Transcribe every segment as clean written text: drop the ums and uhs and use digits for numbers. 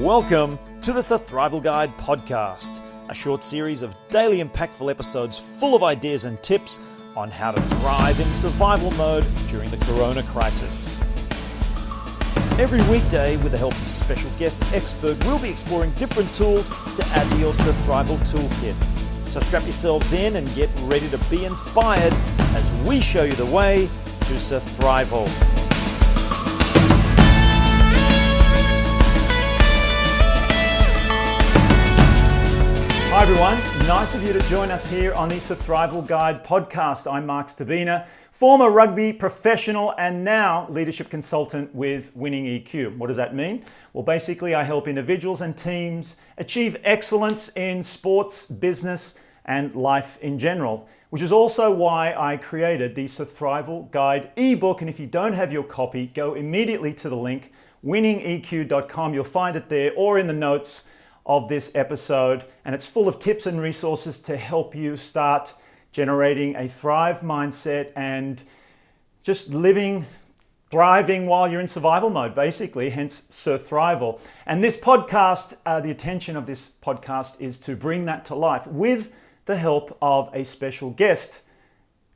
Welcome to the Sur-thrival Guide podcast, a short series of daily impactful episodes full of ideas and tips on how to thrive in survival mode during the corona crisis. Every weekday, with the help of a special guest expert, we'll be exploring different tools to add to your Sur-thrival toolkit. So strap yourselves in and get ready to be inspired as we show you the way to Sur-thrival. Hi everyone, nice of you to join us here on the Sur-thrival Guide podcast. I'm Mark Stabina, former rugby professional and now leadership consultant with Winning EQ. What does that mean? Well, basically I help individuals and teams achieve excellence in sports, business and life in general, which is also why I created the Sur-thrival Guide ebook. And if you don't have your copy, go immediately to the link, winningeq.com. You'll find it there or in the notes of this episode, and it's full of tips and resources to help you start generating a thrive mindset and just living, thriving while you're in survival mode, basically, hence Sur-thrival. And this podcast, the intention of this podcast is to bring that to life with the help of a special guest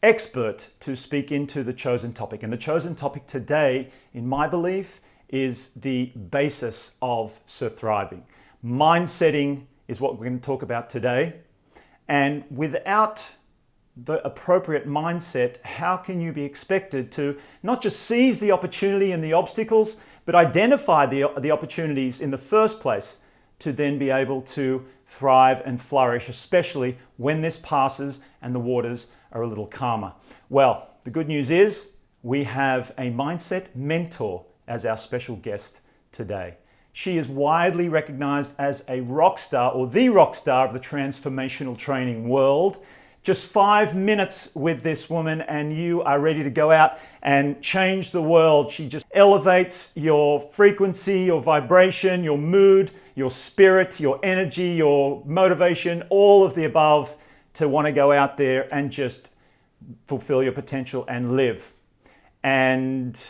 expert to speak into the chosen topic. And the chosen topic today, in my belief, is the basis of Sur-thriving. Mindsetting is what we're going to talk about today. And without the appropriate mindset, how can you be expected to not just seize the opportunity and the obstacles, but identify the opportunities in the first place to then be able to thrive and flourish, especially when this passes and the waters are a little calmer? Well, the good news is we have a mindset mentor as our special guest today. She is widely recognized as a rock star, or the rock star of the transformational training world. Just 5 minutes with this woman and you are ready to go out and change the world. She just elevates your frequency, your vibration, your mood, your spirit, your energy, your motivation, all of the above, to want to go out there and just fulfill your potential and live. And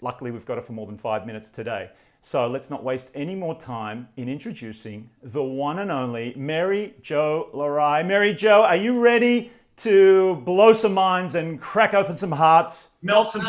luckily we've got her for more than 5 minutes today. So let's not waste any more time in introducing the one and only Mary Jo Lorei. Mary Jo, are you ready to blow some minds and crack open some hearts? Melt some...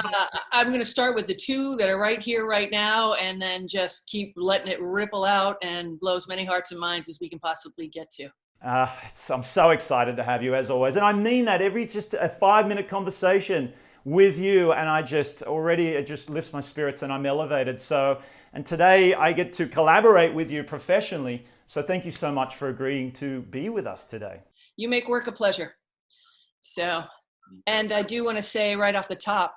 I'm going to start with the two that are right here, right now, and then just keep letting it ripple out and blow as many hearts and minds as we can possibly get to. I'm so excited to have you, as always. And I mean that every just a 5-minute conversation with you, and it just lifts my spirits and I'm elevated. So, and today I get to collaborate with you professionally. So thank you so much for agreeing to be with us today. You make work a pleasure. So, and I do want to say right off the top,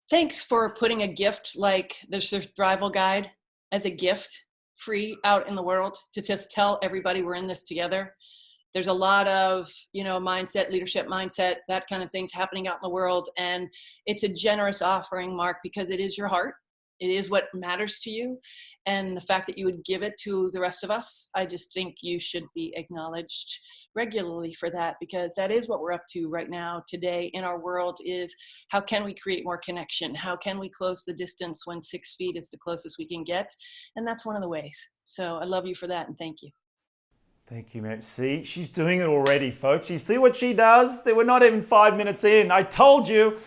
thanks for putting a gift like the Sur-thrival Guide as a gift free out in the world to just tell everybody we're in this together. There's a lot of, mindset, leadership mindset, that kind of things happening out in the world. And it's a generous offering, Mark, because it is your heart. It is what matters to you. And the fact that you would give it to the rest of us, I just think you should be acknowledged regularly for that, because that is what we're up to right now today in our world is how can we create more connection? How can we close the distance when 6 feet is the closest we can get? And that's one of the ways. So I love you for that and thank you. Thank you, Mary. See, she's doing it already, folks. You see what she does? We're not even 5 minutes in. I told you.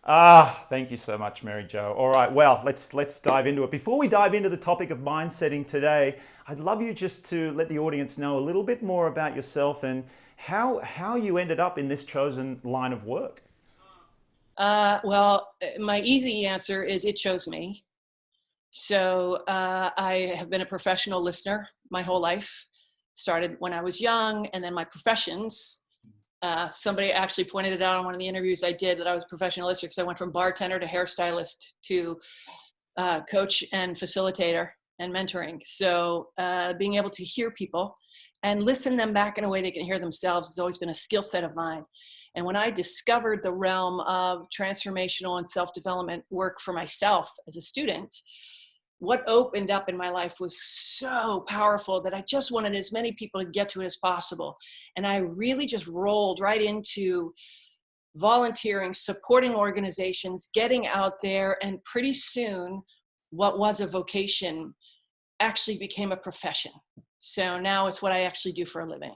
Thank you so much, Mary Jo. All right, well, let's dive into it. Before we dive into the topic of mindsetting today, I'd love you just to let the audience know a little bit more about yourself and how you ended up in this chosen line of work. Well, my easy answer is it chose me. So I have been a professional listener my whole life. Started when I was young, and then my professions. Somebody actually pointed it out on one of the interviews I did that I was a professional listener because I went from bartender to hairstylist to coach and facilitator and mentoring. So being able to hear people and listen them back in a way they can hear themselves has always been a skill set of mine. And when I discovered the realm of transformational and self-development work for myself as a student, what opened up in my life was so powerful that I just wanted as many people to get to it as possible. And I really just rolled right into volunteering, supporting organizations, getting out there, and pretty soon what was a vocation actually became a profession. So now it's what I actually do for a living.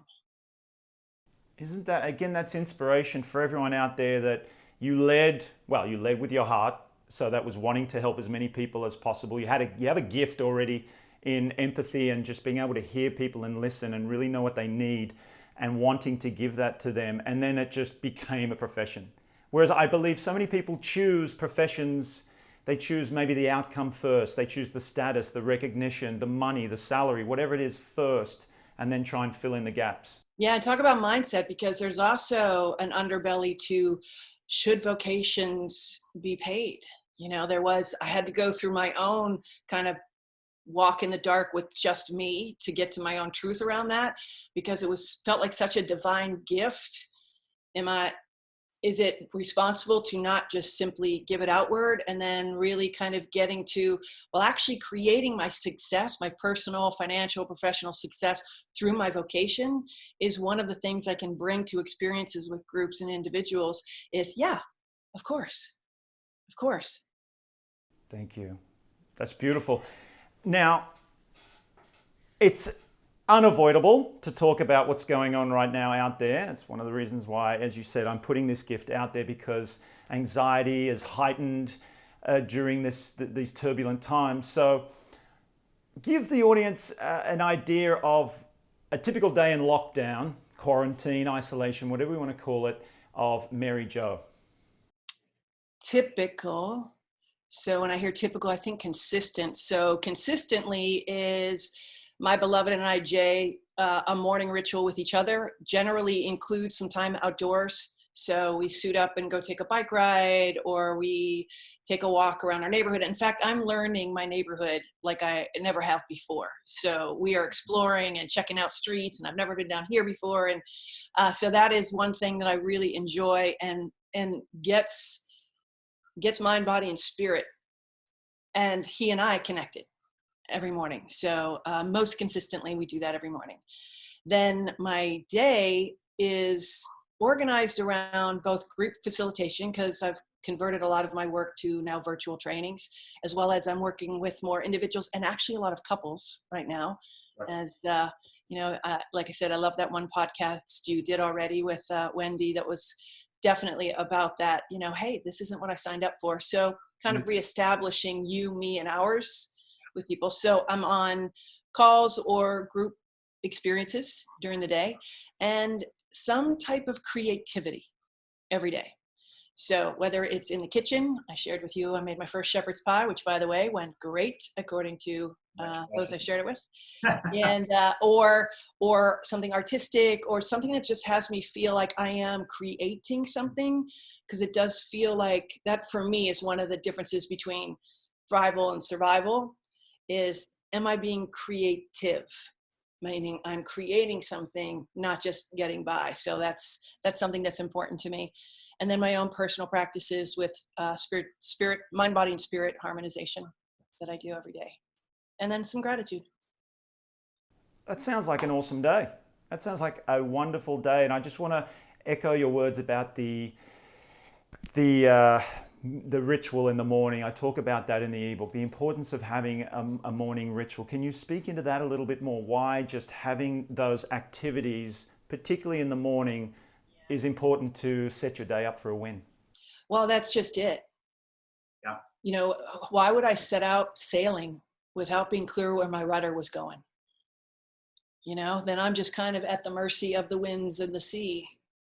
Isn't that, again, that's inspiration for everyone out there, that you led with your heart. So that was wanting to help as many people as possible. You have a gift already in empathy and just being able to hear people and listen and really know what they need and wanting to give that to them. And then it just became a profession. Whereas I believe so many people choose professions, they choose maybe the outcome first. They choose the status, the recognition, the money, the salary, whatever it is first, and then try and fill in the gaps. Yeah, and talk about mindset, because there's also an underbelly to, should vocations be paid? I had to go through my own kind of walk in the dark with just me to get to my own truth around that, because felt like such a divine gift. Is it responsible to not just simply give it outward, and then really kind of getting to, well, actually creating my success, my personal, financial, professional success through my vocation is one of the things I can bring to experiences with groups and individuals is, yeah, of course. Of course. Thank you. That's beautiful. Now, it's unavoidable to talk about what's going on right now out there. It's one of the reasons why, as you said, I'm putting this gift out there, because anxiety is heightened during these turbulent times. So give the typical an idea of a typical day in lockdown, quarantine, isolation, whatever we want to call it, of Mary Jo. Typical. So when I hear typical, I think consistent. So consistently is my beloved and I, Jay, a morning ritual with each other, generally includes some time outdoors. So we suit up and go take a bike ride, or we take a walk around our neighborhood. In fact, I'm learning my neighborhood like I never have before. So we are exploring and checking out streets, and I've never been down here before. And so that is one thing that I really enjoy, and gets mind, body, and spirit, and he and I connected every morning. So most consistently, we do that every morning. Then my day is organized around both group facilitation, because I've converted a lot of my work to now virtual trainings, as well as I'm working with more individuals and actually a lot of couples right now. Right. As like I said, I love that one podcast you did already with Wendy that was definitely about that, hey, this isn't what I signed up for. So kind of reestablishing you, me, and ours with people. So I'm on calls or group experiences during the day, and some type of creativity every day. So whether it's in the kitchen, I shared with you, I made my first shepherd's pie, which by the way, went great according to those I shared it with. And or something artistic, or something that just has me feel like I am creating something, because it does feel like that for me is one of the differences between thrival and survival is, am I being creative? Meaning I'm creating something, not just getting by. So that's something that's important to me. And then my own personal practices with spirit, mind, body, and spirit harmonization that I do every day. And then some gratitude. That sounds like an awesome day. That sounds like a wonderful day. And I just want to echo your words about the ritual in the morning. I talk about that in the ebook, the importance of having a morning ritual. Can you speak into that a little bit more? Why just having those activities, particularly in the morning, is important to set your day up for a win? Well, that's just it. Yeah. Why would I set out sailing without being clear where my rudder was going? Then I'm just kind of at the mercy of the winds and the sea.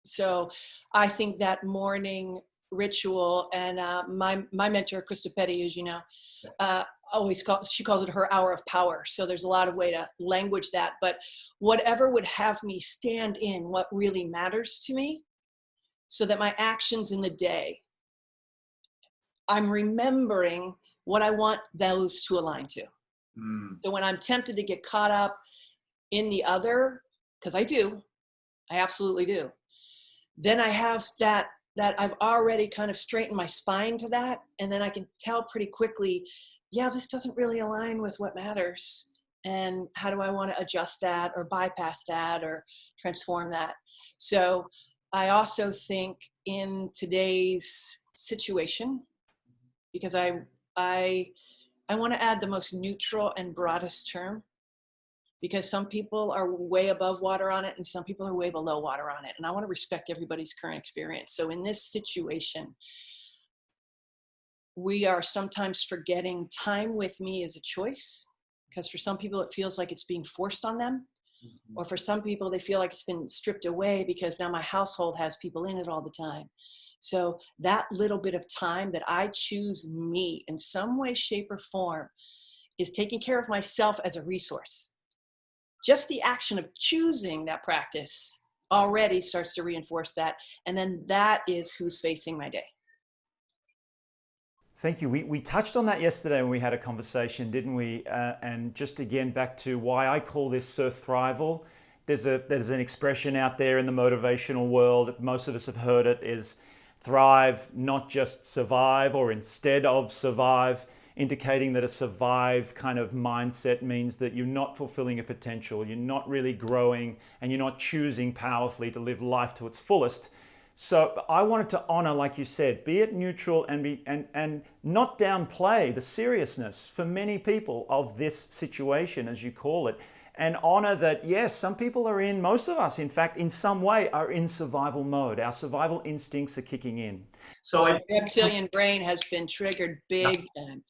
So I think that morning ritual, and my mentor, Krista Petty, as you know, she calls it her hour of power. So there's a lot of way to language that, but whatever would have me stand in what really matters to me, so that my actions in the day, I'm remembering what I want those to align to. So when I'm tempted to get caught up in the other, because I absolutely do, then I have that I've already kind of straightened my spine to that. And then I can tell pretty quickly, yeah, this doesn't really align with what matters. And how do I want to adjust that, or bypass that, or transform that? So I also think in today's situation, because I I want to add the most neutral and broadest term, because some people are way above water on it and some people are way below water on it. And I want to respect everybody's current experience. So in this situation, we are sometimes forgetting time with me as a choice, because for some people it feels like it's being forced on them. Or for some people, they feel like it's been stripped away because now my household has people in it all the time. So that little bit of time that I choose me in some way, shape, or form is taking care of myself as a resource. Just the action of choosing that practice already starts to reinforce that. And then that is who's facing my day. Thank you. We touched on that yesterday when we had a conversation, didn't we? And just again, back to why I call this Sur-thrival. There's an expression out there in the motivational world, most of us have heard it, is thrive, not just survive or instead of survive, indicating that a survive kind of mindset means that you're not fulfilling your potential, you're not really growing, and you're not choosing powerfully to live life to its fullest. So I wanted to honor, like you said, be it neutral and not downplay the seriousness for many people of this situation, as you call it, and honor that, yes, some people are in, most of us, in fact, in some way are in survival mode. Our survival instincts are kicking in. So the reptilian brain has been triggered big time.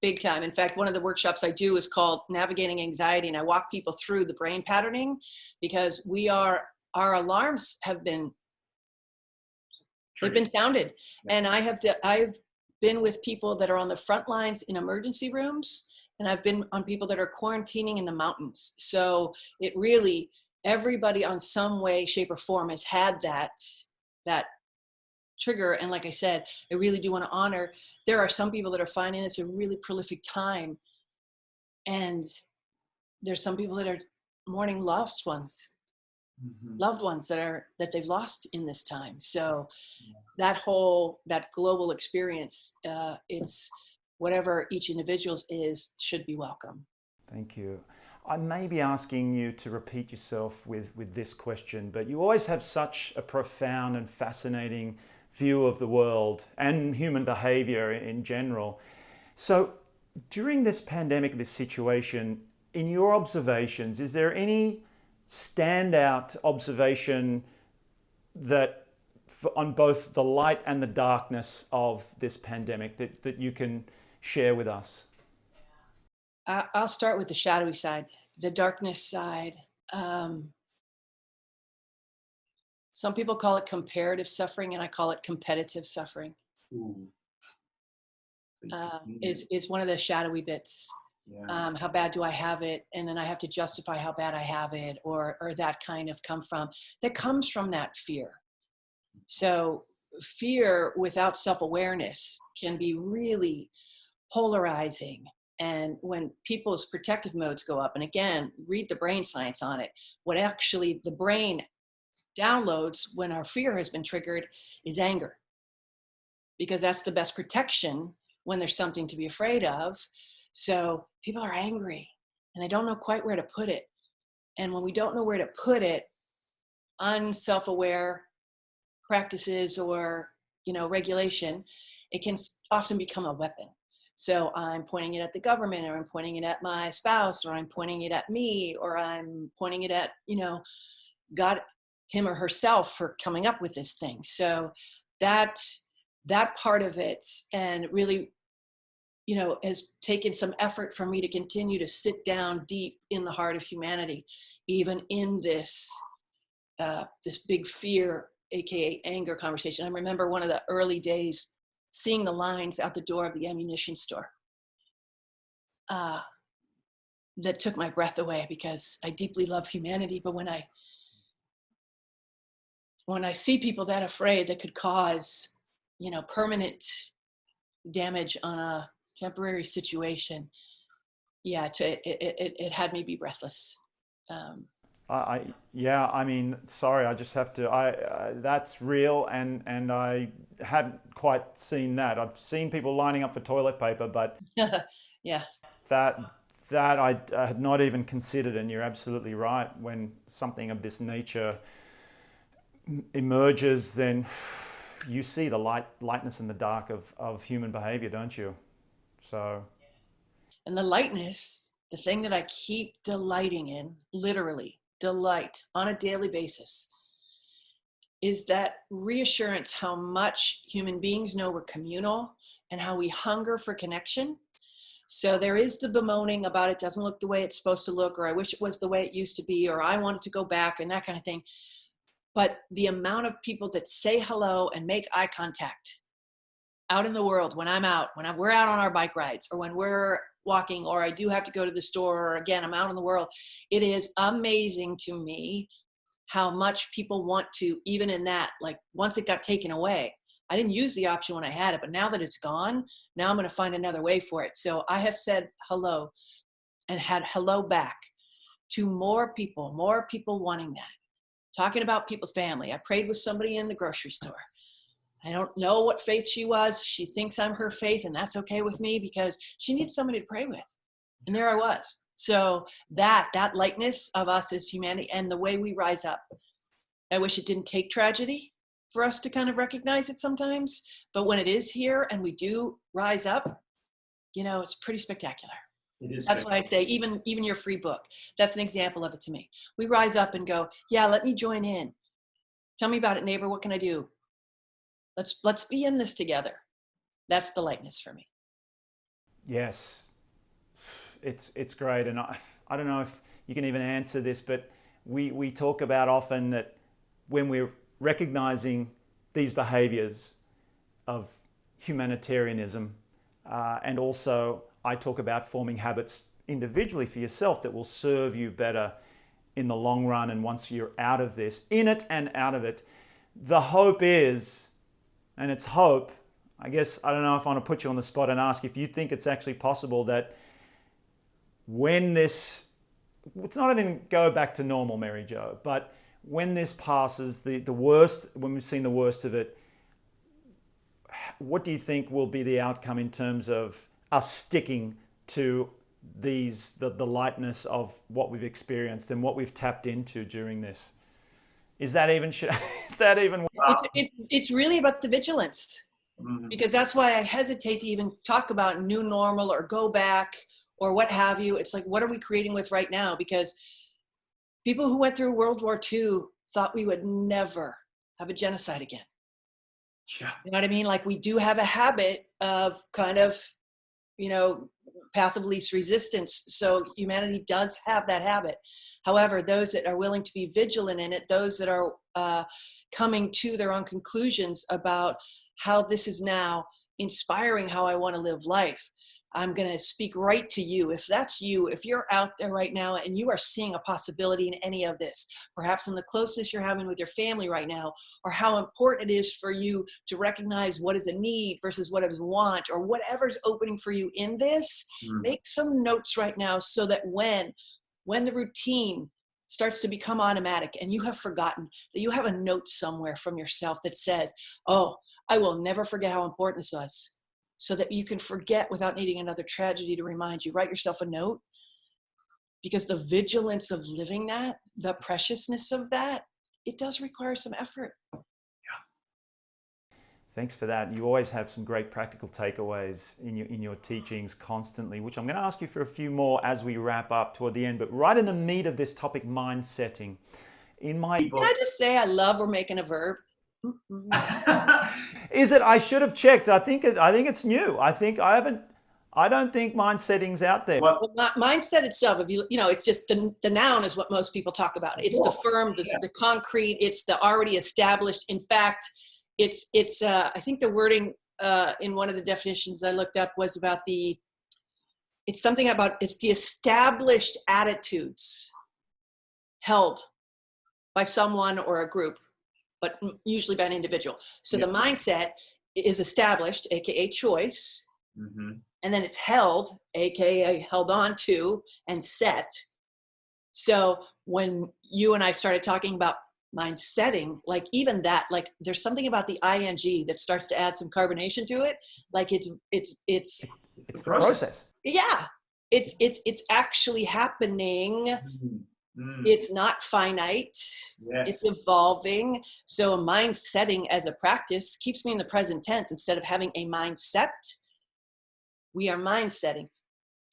Big time. In fact, one of the workshops I do is called Navigating Anxiety, and I walk people through the brain patterning, because our alarms have been they've been sounded. Yeah. And I've been with people that are on the front lines in emergency rooms, and I've been on people that are quarantining in the mountains. So it really, everybody on some way, shape, or form has had that trigger. And like I said, I really do want to honor, there are some people that are finding this a really prolific time. And there's some people that are mourning loved ones that they've lost in this time. So that global experience, it's whatever each individual's is, should be welcome. Thank you. I may be asking you to repeat yourself with this question, but you always have such a profound and fascinating view of the world and human behavior in general. So during this pandemic, this situation, in your observations, is there any standout observation that on both the light and the darkness of this pandemic that you can share with us? I'll start with the shadowy side, the darkness side. Some people call it comparative suffering, and I call it competitive suffering. Is one of the shadowy bits. Yeah. How bad do I have it? And then I have to justify how bad I have it, or that kind of that comes from that fear. So fear without self-awareness can be really polarizing. And when people's protective modes go up, and again, read the brain science on it, what actually the brain downloads when our fear has been triggered is anger, because that's the best protection when there's something to be afraid of. So people are angry and they don't know quite where to put it. And when we don't know where to put it, unself-aware practices or, regulation, it can often become a weapon. So I'm pointing it at the government, or I'm pointing it at my spouse, or I'm pointing it at me, or I'm pointing it at, God, him or herself, for coming up with this thing. So that part of it, and really, has taken some effort for me to continue to sit down deep in the heart of humanity, even in this big fear, AKA anger conversation. I remember one of the early days seeing the lines out the door of the ammunition store. That took my breath away, because I deeply love humanity. But when I see people that afraid, that could cause, permanent damage on a temporary situation, it had me be breathless. Sorry, I just have to, that's real, and I hadn't quite seen that. I've seen people lining up for toilet paper, but yeah, that I had not even considered, and you're absolutely right. When something of this nature emerges, then you see the lightness and the dark of human behavior, don't you? So And the lightness, the thing that I keep delighting in, literally delight on a daily basis, is that reassurance how much human beings know we're communal and how we hunger for connection. So there is the bemoaning about it doesn't look the way it's supposed to look, or I wish it was the way it used to be, or I want it to go back, and that kind of thing. But the amount of people that say hello and make eye contact out in the world when I'm out, we're out on our bike rides, or when we're walking, or I do have to go to the store, or again, I'm out in the world. It is amazing to me how much people want to, even in that, like once it got taken away, I didn't use the option when I had it, but now that it's gone, now I'm going to find another way for it. So I have said hello and had hello back to more people wanting that. Talking about people's family. I prayed with somebody in the grocery store. I don't know what faith she was. She thinks I'm her faith, and that's okay with me because she needs somebody to pray with. And there I was. So that lightness of us as humanity and the way we rise up. I wish it didn't take tragedy for us to kind of recognize it sometimes. But when it is here and we do rise up, it's pretty spectacular. It is. That's why I say even your free book, that's an example of it to me. We rise up and go, yeah, let me join in. Tell me about it, neighbor. What can I do? Let's be in this together. That's the lightness for me. Yes, it's great. And I don't know if you can even answer this, but we talk about often that when we're recognizing these behaviors of humanitarianism, and also I talk about forming habits individually for yourself that will serve you better in the long run. And once you're out of this, in it and out of it, the hope is, and it's hope, I guess, I don't know if I want to put you on the spot and ask if you think it's actually possible that when it's not even go back to normal, Mary Jo, but when this passes, the worst, when we've seen the worst of it, what do you think will be the outcome in terms of us sticking to the lightness of what we've experienced and what we've tapped into during this? Is that even It's really about the vigilance, because that's why I hesitate to even talk about new normal or go back or what have you. It's like, what are we creating with right now? Because people who went through World War II thought we would never have a genocide again. Yeah. You know what I mean? Like, we do have a habit of kind of, path of least resistance. So humanity does have that habit. However, those that are willing to be vigilant in it, those that are coming to their own conclusions about how this is now inspiring how I want to live life. I'm going to speak right to you. If that's you, if you're out there right now and you are seeing a possibility in any of this, perhaps in the closeness you're having with your family right now, or how important it is for you to recognize what is a need versus what is a want, or whatever's opening for you in this, make some notes right now so that when the routine starts to become automatic and you have forgotten, that you have a note somewhere from yourself that says, oh, I will never forget how important this was. So that you can forget without needing another tragedy to remind you. Write yourself a note, because the vigilance of living that, the preciousness of that, it does require some effort. Yeah. Thanks for that. You always have some great practical takeaways in your teachings constantly, which I'm going to ask you for a few more as we wrap up toward the end. But right in the meat of this topic, mind setting, in my book, can I just say I love we're making a verb. Is it? I should have checked. I think it's new. I don't think mind setting's out there. Well, mindset itself, it's just the noun is what most people talk about. It's the firm, the concrete. It's the already established. In fact, it's I think the wording in one of the definitions I looked up was about it's the established attitudes held by someone or a group, but usually by an individual. So the mindset is established, aka choice, and then it's held, aka held on to, and set. So when you and I started talking about mind setting, like even that, like there's something about the ing that starts to add some carbonation to it. Like it's the process. Yeah, it's actually happening. It's not finite. Yes. It's evolving. So a mind setting as a practice keeps me in the present tense. Instead of having a mindset, we are mind setting.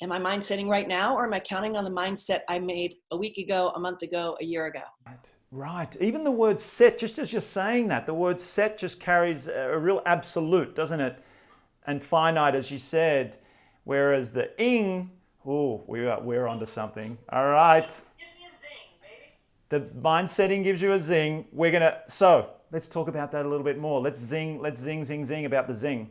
Am I mind setting right now, or am I counting on the mindset I made a week ago, a month ago, a year ago? Right. Even the word set, just as you're saying that, the word set just carries a real absolute, doesn't it? And finite, as you said. Whereas the ing, we're onto something. All right. Gives me a zing, baby. The mind setting gives you a zing. So let's talk about that a little bit more. Let's zing, zing about the zing.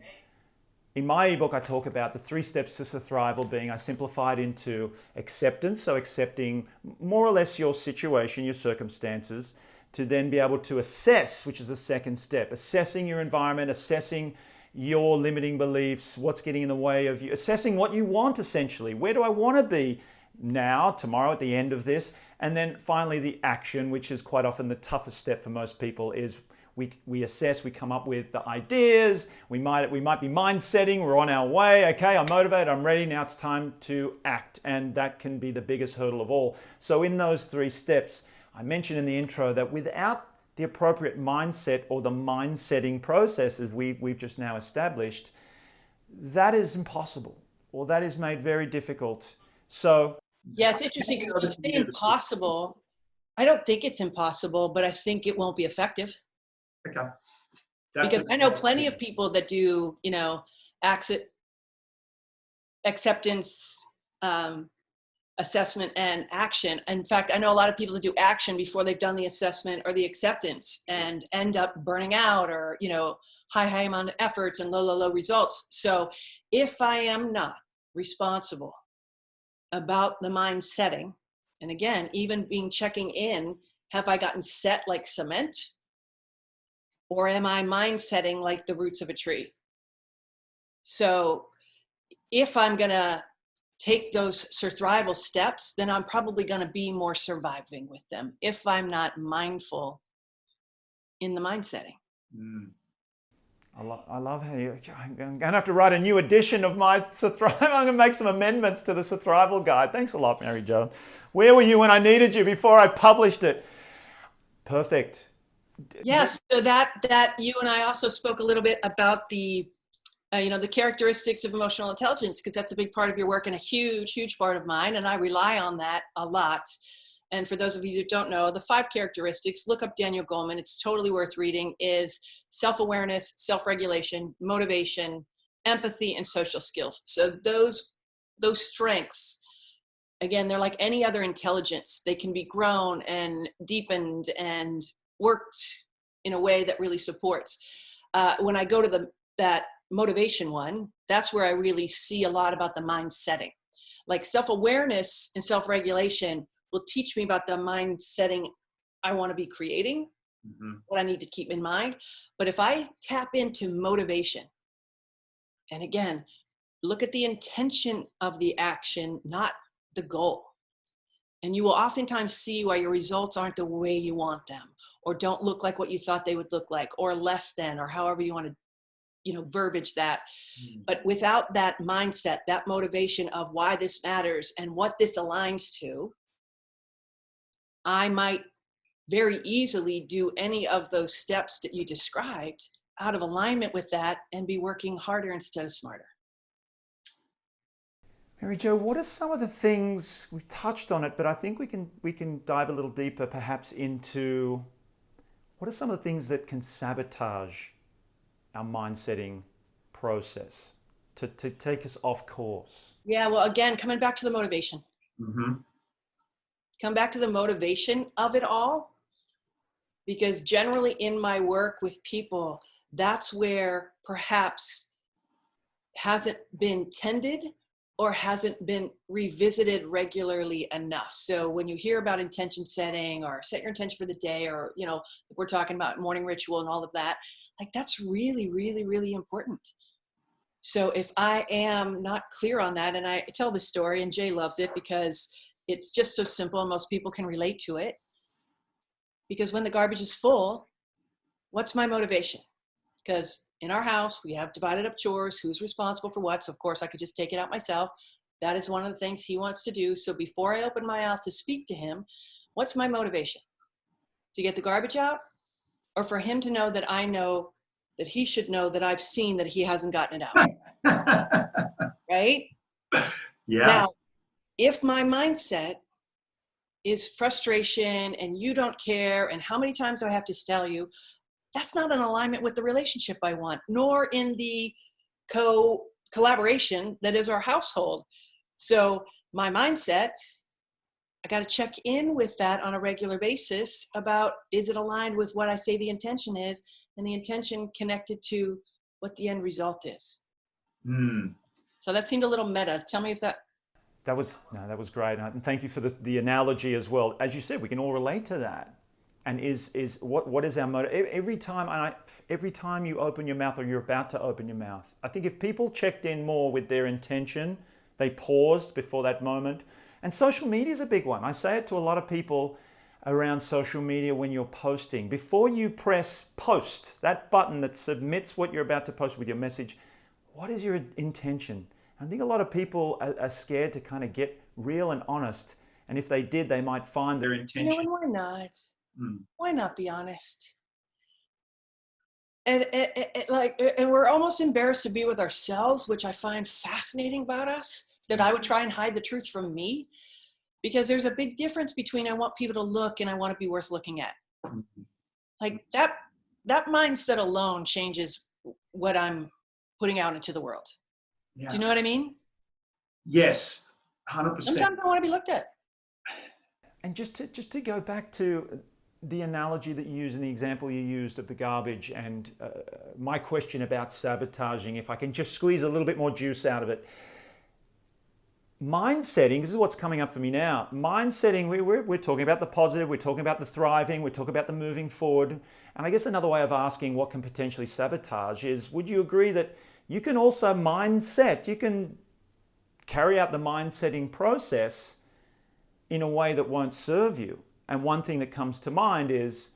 In my ebook, I talk about the 3 steps to Sur-thrival being, I simplified into acceptance, so accepting more or less your situation, your circumstances, to then be able to assess, which is the second step, assessing your environment, assessing your limiting beliefs, what's getting in the way of you, assessing what you want essentially. Where do I want to be now, tomorrow, at the end of this? And then finally the action, which is quite often the toughest step for most people, is we assess, we come up with the ideas, we might be mind setting, we're on our way, okay, I'm motivated, I'm ready, now it's time to act. And that can be the biggest hurdle of all. So in those 3 steps, I mentioned in the intro that without the appropriate mindset or the mind setting processes we've just now established, that is impossible, or that is made very difficult. So yeah, it's interesting because you say impossible. I don't think it's impossible, but I think it won't be effective. okay. Because I know plenty of people that do, acceptance, assessment and action. In fact, I know a lot of people that do action before they've done the assessment or the acceptance and end up burning out, or, high amount of efforts and low results. So if I am not responsible about the mind setting, and again, even checking in, have I gotten set like cement? Or am I mind setting like the roots of a tree? So if I'm going to take those Sur-thrival steps, then I'm probably going to be more surviving with them if I'm not mindful in the mind setting. I love how I'm going to have to write a new edition of my Sur-thrival. I'm going to make some amendments to the Sur-thrival guide. Thanks a lot, Mary Jo. Where were you when I needed you before I published it? Perfect. Yes, so that you and I also spoke a little bit about the the characteristics of emotional intelligence, because that's a big part of your work and a huge part of mine, and I rely on that a lot. And for those of you that don't know, the 5 characteristics, look up Daniel Goleman, it's totally worth reading, is self-awareness, self-regulation, motivation, empathy, and social skills. So those strengths, again, they're like any other intelligence. They can be grown and deepened and worked in a way that really supports. When I go to that motivation one, that's where I really see a lot about the mind setting. Like self-awareness and self-regulation will teach me about the mind setting I want to be creating, what I need to keep in mind. But if I tap into motivation, and again, look at the intention of the action, not the goal. And you will oftentimes see why your results aren't the way you want them, or don't look like what you thought they would look like, or less than, or however you want to, verbiage that. But without that mindset, that motivation of why this matters and what this aligns to, I might very easily do any of those steps that you described out of alignment with that and be working harder instead of smarter. Mary Jo, what are some of the things, we've touched on it, but I think we can dive a little deeper perhaps into what are some of the things that can sabotage our mind setting process to take us off course? Yeah, well, again, coming back to the motivation. Come back to the motivation of it all, because generally in my work with people, that's where perhaps hasn't been tended or hasn't been revisited regularly enough. So when you hear about intention setting or set your intention for the day, or, we're talking about morning ritual and all of that, like that's really, really, really important. So if I am not clear on that, and I tell this story and Jay loves it because it's just so simple and most people can relate to it. Because when the garbage is full, what's my motivation? Because in our house, we have divided up chores, who's responsible for what. So of course I could just take it out myself. That is one of the things he wants to do. So before I open my mouth to speak to him, what's my motivation? To get the garbage out? Or for him to know that I know that he should know that I've seen that he hasn't gotten it out? Right? Yeah. Now, if my mindset is frustration and you don't care, and how many times do I have to tell you, that's not in alignment with the relationship I want, nor in the collaboration that is our household. So my mindset, I got to check in with that on a regular basis about, is it aligned with what I say the intention is, and the intention connected to what the end result is. Mm. So that seemed a little meta. Tell me if that. That was great, and thank you for the analogy as well. As you said, we can all relate to that. And what is our motive? Every time you open your mouth or you're about to open your mouth, I think if people checked in more with their intention, they paused before that moment. And social media is a big one. I say it to a lot of people around social media when you're posting. Before you press post, that button that submits what you're about to post with your message, what is your intention? I think a lot of people are scared to kind of get real and honest. And if they did, they might find their intention. And why not? Mm. Why not be honest? And we're almost embarrassed to be with ourselves, which I find fascinating about us, that I would try and hide the truth from me, because there's a big difference between I want people to look and I want to be worth looking at. Like that mindset alone changes what I'm putting out into the world. Yeah. Do you know what I mean? Yes, 100%. Sometimes I want to be looked at. And just to go back to the analogy that you used and the example you used of the garbage, and my question about sabotaging, if I can just squeeze a little bit more juice out of it. Mind setting, this is what's coming up for me now. Mind setting, we're talking about the positive, we're talking about the thriving, we're talking about the moving forward. And I guess another way of asking what can potentially sabotage is, would you agree that you can also mindset, you can carry out the mind setting process in a way that won't serve you? And one thing that comes to mind is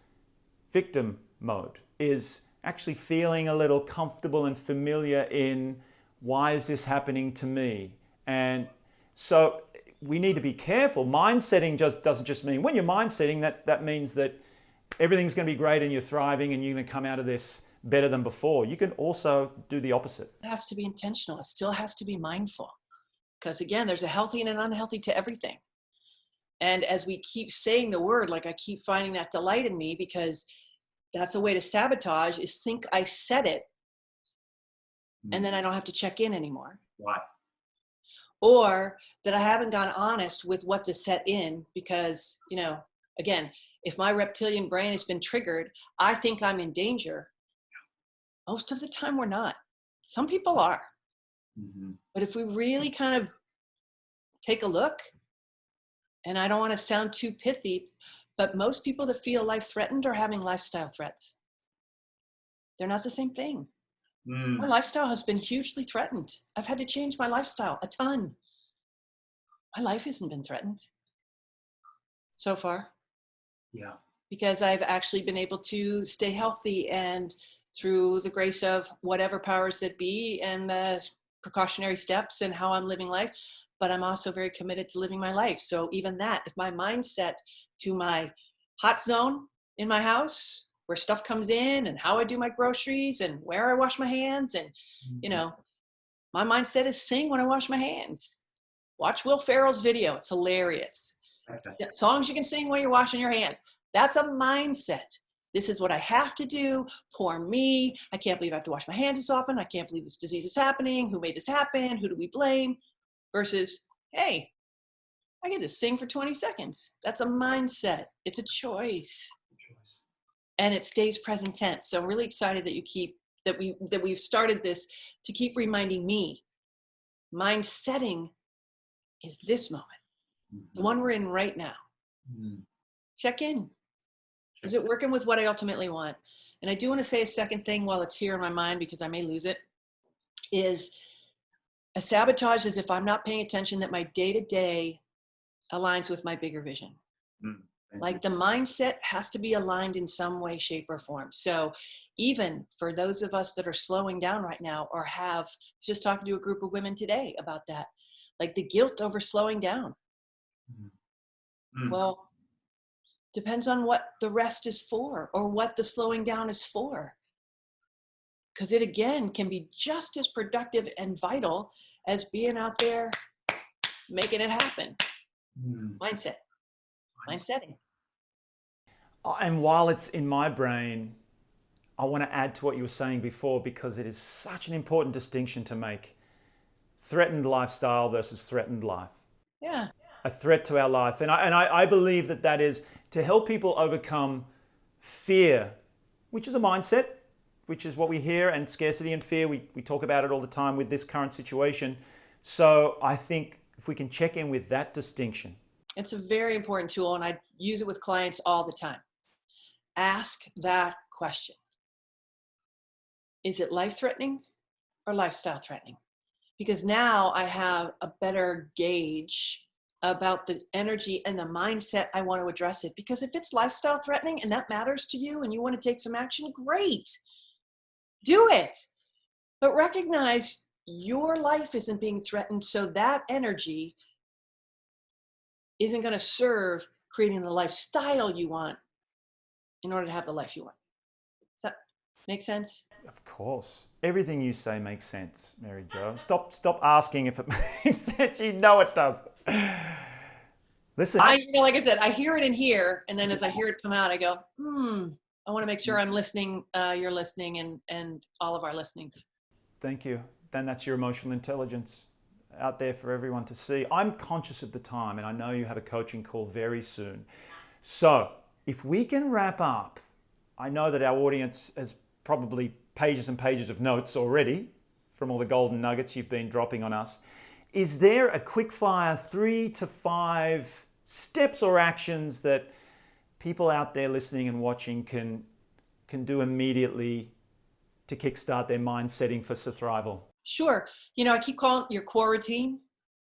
victim mode, is actually feeling a little comfortable and familiar in, why is this happening to me? And so we need to be careful. Mind setting just doesn't just mean, when you're mind setting, that means that everything's going to be great and you're thriving and you're going to come out of this better than before. You can also do the opposite. It has to be intentional. It still has to be mindful. Because again, there's a healthy and an unhealthy to everything. And as we keep saying the word, like I keep finding that delight in me, because that's a way to sabotage, is think I said it and then I don't have to check in anymore. Right. Or that I haven't gone honest with what to set in, because, again, if my reptilian brain has been triggered, I think I'm in danger. Most of the time we're not. Some people are. Mm-hmm. But if we really kind of take a look, and I don't want to sound too pithy, but most people that feel life threatened are having lifestyle threats. They're not the same thing. My lifestyle has been hugely threatened. I've had to change my lifestyle a ton. My life hasn't been threatened so far. Yeah. Because I've actually been able to stay healthy, and through the grace of whatever powers that be and the precautionary steps and how I'm living life, but I'm also very committed to living my life. So even that, if my mindset to my hot zone in my house, where stuff comes in and how I do my groceries and where I wash my hands, and, my mindset is sing when I wash my hands. Watch Will Ferrell's video. It's hilarious. Okay. Songs you can sing while you're washing your hands. That's a mindset. This is what I have to do. Poor me. I can't believe I have to wash my hands this often. I can't believe this disease is happening. Who made this happen? Who do we blame? Versus, hey, I get to sing for 20 seconds. That's a mindset. It's a choice. And it stays present tense. So I'm really excited that we've started this to keep reminding me, mind setting is this moment, the one we're in right now. Check in. Is it working with what I ultimately want? And I do want to say a second thing while it's here in my mind, because I may lose it, is a sabotage is if I'm not paying attention that my day-to-day aligns with my bigger vision. Like the mindset has to be aligned in some way, shape, or form. So even for those of us that are slowing down right now, or have just talking to a group of women today about that, like the guilt over slowing down. Well, depends on what the rest is for, or what the slowing down is for. Because it, again, can be just as productive and vital as being out there making it happen. Mm. Mindsetting. And while it's in my brain, I want to add to what you were saying before, because it is such an important distinction to make. Threatened lifestyle versus threatened life. Yeah. A threat to our life. And I believe that is to help people overcome fear, which is a mindset, which is what we hear, and scarcity and fear. We talk about it all the time with this current situation. So I think if we can check in with that distinction. It's a very important tool, and I use it with clients all the time. Ask that question. Is it life-threatening or lifestyle-threatening? Because now I have a better gauge about the energy and the mindset I want to address it. Because if it's lifestyle threatening and that matters to you and you want to take some action, great. Do it. But recognize your life isn't being threatened, so that energy isn't going to serve creating the lifestyle you want in order to have the life you want. Does that make sense? Of course. Everything you say makes sense, Mary Jo. Stop asking if it makes sense. You know it does. Listen. Like I said, I hear it in here, and then as I hear it come out, I go, I want to make sure I'm listening, you're listening, and all of our listenings. Thank you. Then that's your emotional intelligence out there for everyone to see. I'm conscious of the time, and I know you have a coaching call very soon. So if we can wrap up, I know that our audience has probably pages and pages of notes already from all the golden nuggets you've been dropping on us. Is there a quick fire 3 to 5 steps or actions that people out there listening and watching can do immediately to kickstart their mind setting for Sur-thrival? Sure. I keep calling it your core routine.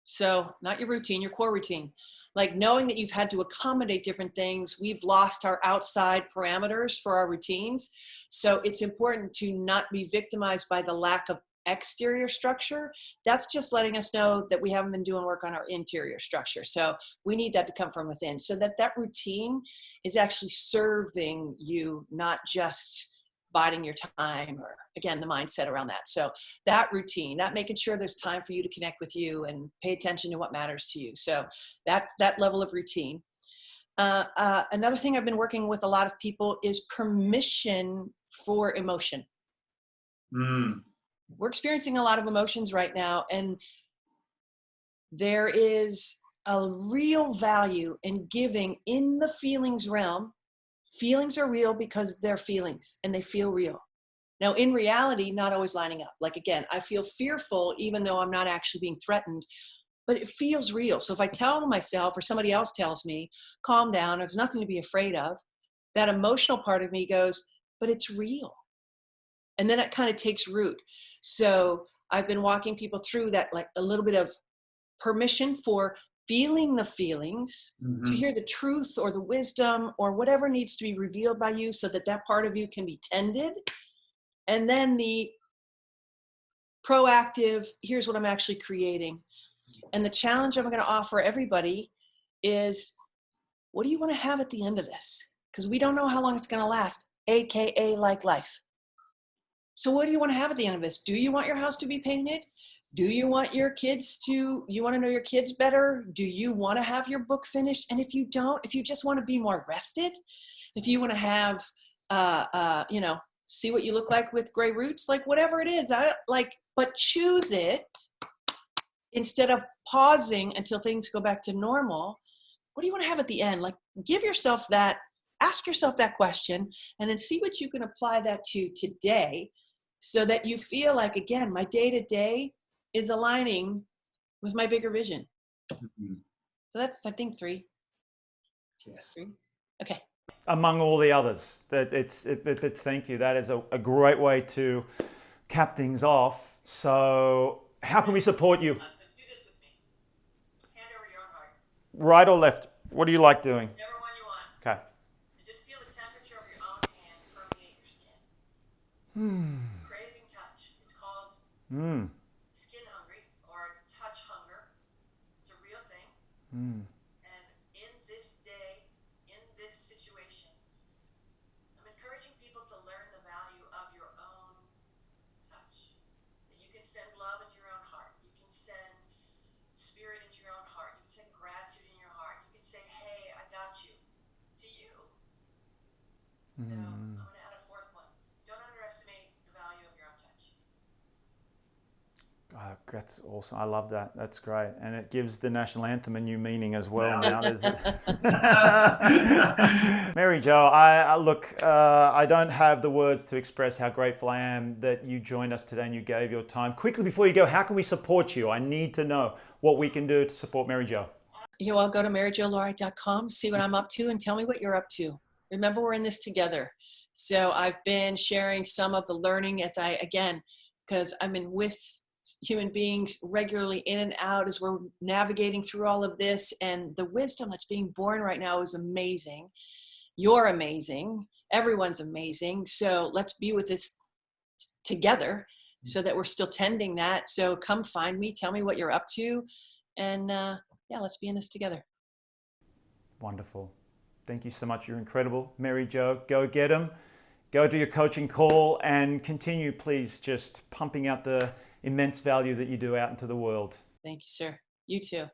So not your routine, your core routine. Like knowing that you've had to accommodate different things. We've lost our outside parameters for our routines. So it's important to not be victimized by the lack of exterior structure. That's just letting us know that we haven't been doing work on our interior structure. So we need that to come from within, so that routine is actually serving you, not just biding your time, or again, the mindset around that. So that routine, that making sure there's time for you to connect with you and pay attention to what matters to you. So that level of routine. Another thing I've been working with a lot of people is permission for emotion. We're experiencing a lot of emotions right now, and there is a real value in giving in the feelings realm. Feelings are real because they're feelings and they feel real. Now, in reality, not always lining up. Like, again, I feel fearful even though I'm not actually being threatened, but it feels real. So if I tell myself, or somebody else tells me, calm down, there's nothing to be afraid of, that emotional part of me goes, but it's real. And then it kind of takes root. So I've been walking people through that, like a little bit of permission for feeling the feelings, to hear the truth or the wisdom or whatever needs to be revealed by you, so that part of you can be tended. And then the proactive, here's what I'm actually creating. And the challenge I'm going to offer everybody is, what do you want to have at the end of this? Because we don't know how long it's going to last, AKA like life. So what do you want to have at the end of this? Do you want your house to be painted? Do you want your kids you want to know your kids better? Do you want to have your book finished? And if you don't, if you just want to be more rested, if you want to have, see what you look like with gray roots, like whatever it is, but choose it instead of pausing until things go back to normal. What do you want to have at the end? Like, give yourself that, ask yourself that question, and then see what you can apply that to today, so that you feel like, again, my day-to-day is aligning with my bigger vision. So that's, I think, 3. Yes. 3. Okay. Among all the others, thank you. That is a great way to cap things off. So how can we support you? Do this with me. Hand over your own heart. Right or left? What do you like doing? Whichever one you want. Okay. And just feel the temperature of your own hand permeate your skin. Craving touch. It's called skin hungry or touch hunger. It's a real thing. And in this day, in this situation, I'm encouraging people to learn the value of your own touch. That you can send love into your own heart. You can send spirit into your own So I'm going to add a fourth one. Don't underestimate the value of your own touch. Oh, that's awesome. I love that. That's great. And it gives the national anthem a new meaning as well now. There's Mary Jo, I don't have the words to express how grateful I am that you joined us today and you gave your time. Quickly, before you go, how can we support you? I need to know what we can do to support Mary Jo. You all go to maryjolorei.com, see what I'm up to, and tell me what you're up to. Remember, we're in this together. So I've been sharing some of the learning because I'm in with human beings regularly in and out as we're navigating through all of this, and the wisdom that's being born right now is amazing. You're amazing. Everyone's amazing. So let's be with this together so that we're still tending that. So come find me, tell me what you're up to, and let's be in this together. Wonderful. Thank you so much. You're incredible. Mary Jo, go get them. Go do your coaching call and continue, please, just pumping out the immense value that you do out into the world. Thank you, sir. You too.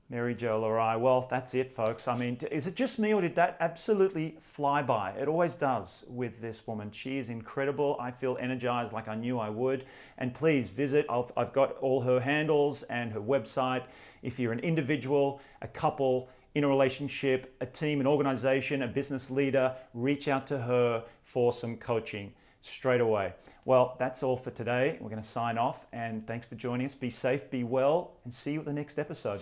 Mary Jo Lorei. Well, that's it, folks. I mean, is it just me or did that absolutely fly by? It always does with this woman. She is incredible. I feel energized like I knew I would. And please visit. I've got all her handles and her website. If you're an individual, a couple, in a relationship, a team, an organization, a business leader, reach out to her for some coaching straight away. Well, that's all for today. We're going to sign off, and thanks for joining us. Be safe, be well, and see you at the next episode.